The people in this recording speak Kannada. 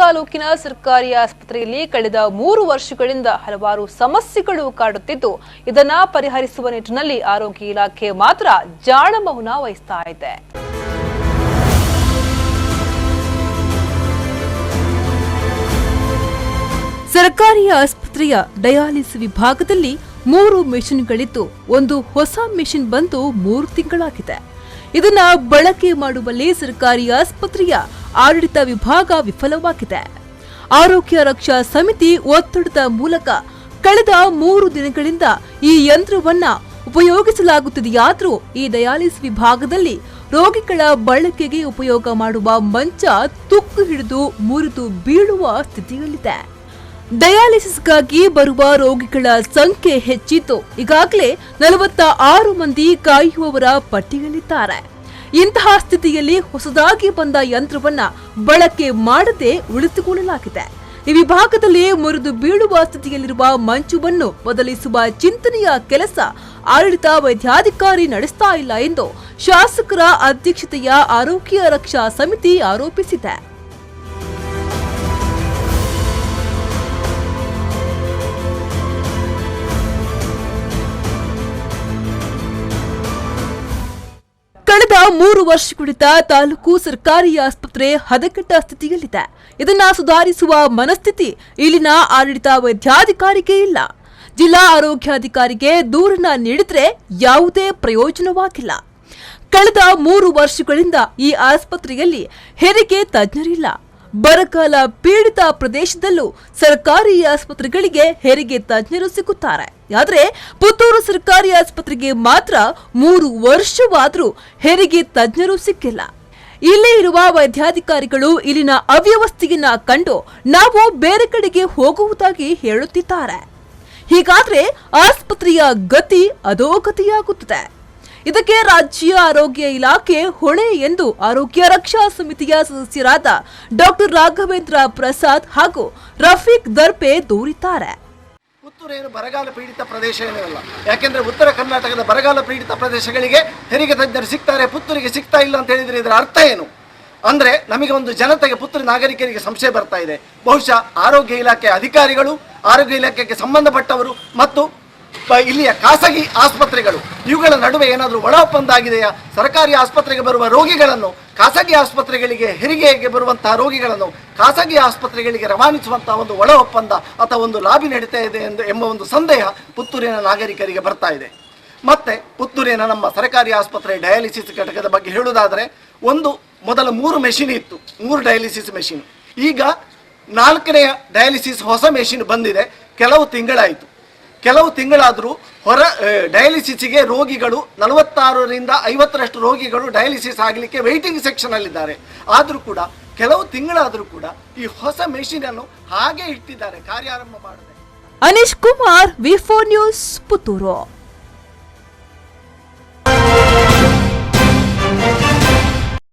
ತಾಲೂಕಿನ ಸರ್ಕಾರಿ ಆಸ್ಪತ್ರೆಯಲ್ಲಿ ಕಳೆದ 3 ವರ್ಷಗಳಿಂದ ಹಲವಾರು ಸಮಸ್ಯೆಗಳು ಕಾಡುತ್ತಿದ್ದು ಇದನ್ನ ಪರಿಹರಿಸುವ ನಿಟ್ಟಿನಲ್ಲಿ ಆರೋಗ್ಯ ಇಲಾಖೆ ಮಾತ್ರ ಜಾಣ ಮೌನ ವಹಿಸ್ತಾ ಇದೆ. ಸರ್ಕಾರಿ ಆಸ್ಪತ್ರೆಯ ಡಯಾಲಿಸಿಸ್ ವಿಭಾಗದಲ್ಲಿ 3 ಮೆಷಿನ್ಗಳಿದ್ದು ಒಂದು ಹೊಸ ಮೆಷಿನ್ ಬಂದು 3 ತಿಂಗಳಾಗಿದೆ. ಇದನ್ನ ಬಳಕೆ ಮಾಡುವಲ್ಲಿ ಸರ್ಕಾರಿ ಆಸ್ಪತ್ರೆಯ ಆಡಳಿತ ವಿಭಾಗ ವಿಫಲವಾಗಿದೆ. ಆರೋಗ್ಯ ರಕ್ಷಾ ಸಮಿತಿ ಒತ್ತಡದ ಮೂಲಕ ಕಳೆದ 3 ದಿನಗಳಿಂದ ಈ ಯಂತ್ರವನ್ನ ಉಪಯೋಗಿಸಲಾಗುತ್ತಿದೆಯಾದರೂ ಈ ಡಯಾಲಿಸಿಸ್ ವಿಭಾಗದಲ್ಲಿ ರೋಗಿಗಳ ಬಳಕೆಗೆ ಉಪಯೋಗ ಮಾಡುವ ಮಂಚ ತುಕ್ಕು ಹಿಡಿದು ಮುರಿದು ಬೀಳುವ ಸ್ಥಿತಿಯಲ್ಲಿದೆ. ಡಯಾಲಿಸಿಸ್ಗಾಗಿ ಬರುವ ರೋಗಿಗಳ ಸಂಖ್ಯೆ ಹೆಚ್ಚಿದ್ದು ಈಗಾಗಲೇ 46 ಮಂದಿ ಕಾಯುವವರ ಪಟ್ಟಿಯಲ್ಲಿದ್ದಾರೆ. ಇಂತಹ ಸ್ಥಿತಿಯಲ್ಲಿ ಹೊಸದಾಗಿ ಬಂದ ಯಂತ್ರವನ್ನ ಬಳಕೆ ಮಾಡದೆ ಉಳಿಸಿಕೊಳ್ಳಲಾಗಿದೆ. ಈ ವಿಭಾಗದಲ್ಲಿ ಮುರಿದು ಬೀಳುವ ಸ್ಥಿತಿಯಲ್ಲಿರುವ ಮಂಚವನ್ನು ಬದಲಿಸುವ ಚಿಂತನೆಯ ಕೆಲಸ ಆಡಳಿತ ವೈದ್ಯಾಧಿಕಾರಿ ನಡೆಸ್ತಾ ಇಲ್ಲ ಎಂದು ಶಾಸಕರ ಅಧ್ಯಕ್ಷತೆಯ ಆರೋಗ್ಯ ರಕ್ಷಾ ಸಮಿತಿ ಆರೋಪಿಸಿದೆ. ಕಳೆದ 3 ವರ್ಷಗಳಿಂದ ತಾಲೂಕು ಸರ್ಕಾರಿ ಆಸ್ಪತ್ರೆ ಹದಗೆಟ್ಟ ಸ್ಥಿತಿಯಲ್ಲಿದೆ. ಇದನ್ನ ಸುಧಾರಿಸುವ ಮನಸ್ಥಿತಿ ಇಲ್ಲಿನ ಆಡಳಿತ ವೈದ್ಯಾಧಿಕಾರಿಗೆ ಇಲ್ಲ. ಜಿಲ್ಲಾ ಆರೋಗ್ಯಾಧಿಕಾರಿಗೆ ದೂರನ್ನ ನೀಡಿದ್ರೆ ಯಾವುದೇ ಪ್ರಯೋಜನವಾಗಿಲ್ಲ. ಕಳೆದ 3 ವರ್ಷಗಳಿಂದ ಈ ಆಸ್ಪತ್ರೆಯಲ್ಲಿ ಹೆರಿಗೆ ತಜ್ಞರಿಲ್ಲ. ಬರಗಾಲ ಪೀಡಿತ ಪ್ರದೇಶದಲ್ಲೂ ಸರ್ಕಾರಿ ಆಸ್ಪತ್ರೆಗಳಿಗೆ ಹೆರಿಗೆ ತಜ್ಞರು ಸಿಗುತ್ತಾರೆ. ಆದರೆ ಪುತ್ತೂರು ಸರ್ಕಾರಿ ಆಸ್ಪತ್ರೆಗೆ ಮಾತ್ರ 3 ವರ್ಷವಾದರೂ ಹೆರಿಗೆ ತಜ್ಞರು ಸಿಕ್ಕಿಲ್ಲ. ಇಲ್ಲೇ ಇರುವ ವೈದ್ಯಾಧಿಕಾರಿಗಳು ಇಲ್ಲಿನ ಅವ್ಯವಸ್ಥೆಯನ್ನ ಕಂಡು ನಾವು ಬೇರೆ ಕಡೆಗೆ ಹೋಗುವುದಾಗಿ ಹೇಳುತ್ತಿದ್ದಾರೆ. ಹೀಗಾದ್ರೆ ಆಸ್ಪತ್ರೆಯ ಗತಿ ಅಧೋಗತಿಯಾಗುತ್ತದೆ. ಇದಕ್ಕೆ ರಾಜ್ಯ ಆರೋಗ್ಯ ಇಲಾಖೆ ಹೊಣೆ ಎಂದು ಆರೋಗ್ಯ ರಕ್ಷಾ ಸಮಿತಿಯ ಸದಸ್ಯರಾದ ಡಾಕ್ಟರ್ ರಾಘವೇಂದ್ರ ಪ್ರಸಾದ್ ಹಾಗೂ ರಫೀಕ್ ದರ್ಪೆ ದೂರಿದ್ದಾರೆ. ಪುತ್ತೂರು ಬರಗಾಲ ಪೀಡಿತ ಪ್ರದೇಶ ಏನಲ್ಲ, ಯಾಕೆಂದ್ರೆ ಉತ್ತರ ಕರ್ನಾಟಕದ ಬರಗಾಲ ಪೀಡಿತ ಪ್ರದೇಶಗಳಿಗೆ ಹೆರಿಗೆ ತಜ್ಞರು ಸಿಗ್ತಾರೆ, ಪುತ್ತೂರಿಗೆ ಸಿಗ್ತಾ ಇಲ್ಲ ಅಂತ ಹೇಳಿದ್ರೆ ಇದರ ಅರ್ಥ ಏನು ಅಂದ್ರೆ ನಮಗೆ ಒಂದು ಜನತೆಗೆ ಪುತ್ತೂರು ನಾಗರಿಕರಿಗೆ ಸಂಶಯ ಬರ್ತಾ ಇದೆ. ಬಹುಶಃ ಆರೋಗ್ಯ ಇಲಾಖೆ ಅಧಿಕಾರಿಗಳು, ಆರೋಗ್ಯ ಇಲಾಖೆಗೆ ಸಂಬಂಧಪಟ್ಟವರು ಮತ್ತು ಇಲ್ಲಿಯ ಖಾಸಗಿ ಆಸ್ಪತ್ರೆಗಳು ಇವುಗಳ ನಡುವೆ ಏನಾದರೂ ಒಳ ಒಪ್ಪಂದ ಆಗಿದೆಯಾ? ಸರ್ಕಾರಿ ಆಸ್ಪತ್ರೆಗೆ ಬರುವ ರೋಗಿಗಳನ್ನು ಖಾಸಗಿ ಆಸ್ಪತ್ರೆಗಳಿಗೆ, ಹೆರಿಗೆಗೆ ಬರುವಂತಹ ರೋಗಿಗಳನ್ನು ಖಾಸಗಿ ಆಸ್ಪತ್ರೆಗಳಿಗೆ ರವಾನಿಸುವಂತಹ ಒಂದು ಒಳ ಒಪ್ಪಂದ ಅಥವಾ ಒಂದು ಲಾಬಿ ನಡೀತಾ ಇದೆ ಎಂಬ ಒಂದು ಸಂದೇಹ ಪುತ್ತೂರಿನ ನಾಗರಿಕರಿಗೆ ಬರ್ತಾ ಇದೆ. ಮತ್ತೆ ಪುತ್ತೂರಿನ ನಮ್ಮ ಸರ್ಕಾರಿ ಆಸ್ಪತ್ರೆ ಡಯಾಲಿಸಿಸ್ ಘಟಕದ ಬಗ್ಗೆ ಹೇಳುವುದಾದರೆ ಮೊದಲ 3 ಮೆಷಿನ್ ಇತ್ತು, 3 ಡಯಾಲಿಸಿಸ್ ಮೆಷಿನ್. ಈಗ 4ನೇ ಡಯಾಲಿಸಿಸ್ ಹೊಸ ಮೆಷಿನ್ ಬಂದಿದೆ. ಕೆಲವು ತಿಂಗಳಾದರೂ ಡಯಾಲಿಸಿಸ್ಗೆ ರೋಗಿಗಳು 46ರಿಂದ 50ರಷ್ಟು ರೋಗಿಗಳು ಡಯಾಲಿಸಿಸ್ ಆಗಲಿಕ್ಕೆ ವೇಟಿಂಗ್ ಸೆಕ್ಷನ್ ಅಲ್ಲಿದ್ದಾರೆ. ಆದರೂ ಕೂಡ ಕೆಲವು ತಿಂಗಳಾದರೂ ಕೂಡ ಈ ಹೊಸ ಮೆಷಿನ್ ಅನ್ನು ಹಾಗೆ ಇಟ್ಟಿದ್ದಾರೆ, ಕಾರ್ಯಾರಂಭ ಮಾಡದೆ. ಅನೀಶ್ ಕುಮಾರ್, ವಿ4 ನ್ಯೂಸ್, ಪುತ್ತೂರು.